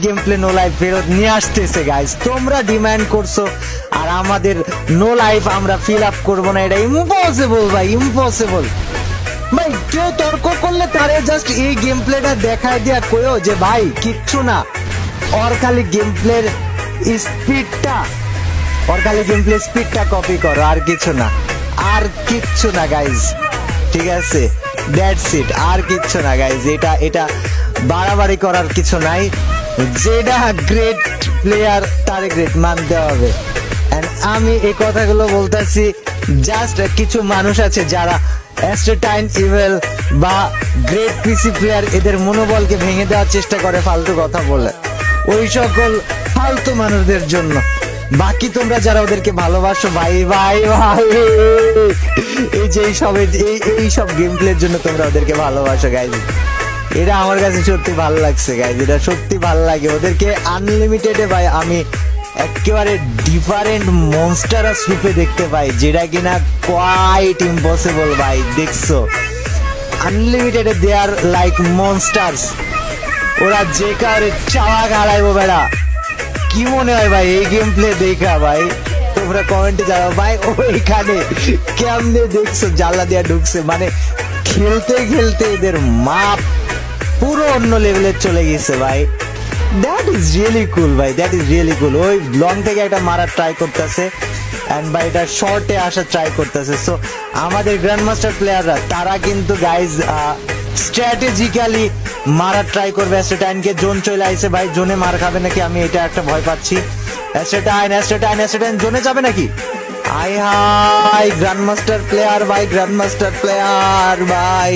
Game play no life ফেরত নিয়ে আসতেছে গাইস, তোমরা ডিমান্ড করছো আর আমাদের নো লাইফ আমরা ফিল আপ করবো না, এটা ইম্পসিবল ভাই, ইম্পসিবল ভাই। কেউ তর্ক করলে তারে জাস্ট এই গেম প্লেটা দেখায় দিয়া কইও যে ভাই কিচ্ছু না, ওর খালি গেম প্লের স্পিডটা, ওর খালি গেম প্লে স্পিডটা কপি করো, আর কিছু না, আর কিচ্ছু না গাইজ, ঠিক আছে, দ্যাটস ইট, আর কিচ্ছু না গাইজ। এটা বাড়াবাড়ি করার কিছু নাই, যেটা গ্রেট প্লেয়ার তার গ্রেট মানতে হবে। And আমি এই কথাগুলো বলতেছি, জাস্ট কিছু মানুষ আছে যারা অ্যাস্ট্রোটাইন ইভেল বা গ্রেট পিসি প্লেয়ার এদের মনোবলকে ভেঙে দেওয়ার চেষ্টা করে ফালতু কথা বলে, ওই সকল ফালতু মানুষদের জন্য। বাকি তোমরা যারা ওদেরকে ভালোবাসো ভাই ভাই ভাই, এই যে এই সব গেম প্লের জন্য তোমরা ওদেরকে ভালোবাসো গাইজ, এটা আমার কাছে সত্যি ভালো লাগছে গাইজ, এটা সত্যি ভালো লাগে। ওদেরকে আনলিমিটেডে ভাই আমি একেবারে ডিফারেন্ট মনস্টারাস রূপে দেখতে পাই, যেটা কিনা কোয়াইট ইম্পসিবল ভাই। দেখছো আনলিমিটেডে দে আর লাইক মনস্টার্স, ওরা যে কারে চাওয়া গাড়াইবো বেড়া। কি মনে হয় ভাই এই গেম প্লে দেখা ভাই? তোমরা কমেন্টে জানাও ভাই, ওইখানে কেমনে দেখছো জানলা দিয়া ঢুকছে, মানে খেলতে খেলতে এদের মাপ পুরো অন্য লেভেলে চলে গেছে ভাই। দ্যাট ইজ রিয়েলি কুল ভাই, দ্যাট ইজ রিয়েলি কুল। ওই লং থেকে একটা মারার ট্রাই করতেছে এন্ড ভাই এটা শর্টে আসা ট্রাই করতেছে। সো আমাদের গ্র্যান্ড মাস্টার প্লেয়াররা তারা কিন্তু গাইজ স্ট্র্যাটেজিক্যালি মারার ট্রাই করবে। অ্যাস্ট্রোটাইনকে জোন চলে আইছে ভাই, জোনে মার খাবে নাকি আমি এটা একটা ভয় পাচ্ছি। অ্যাস্ট্রোটাইন জোনে যাবে নাকি? আই হাই গ্র্যান্ড মাস্টার প্লেয়ার ভাই, গ্র্যান্ড মাস্টার প্লেয়ার ভাই।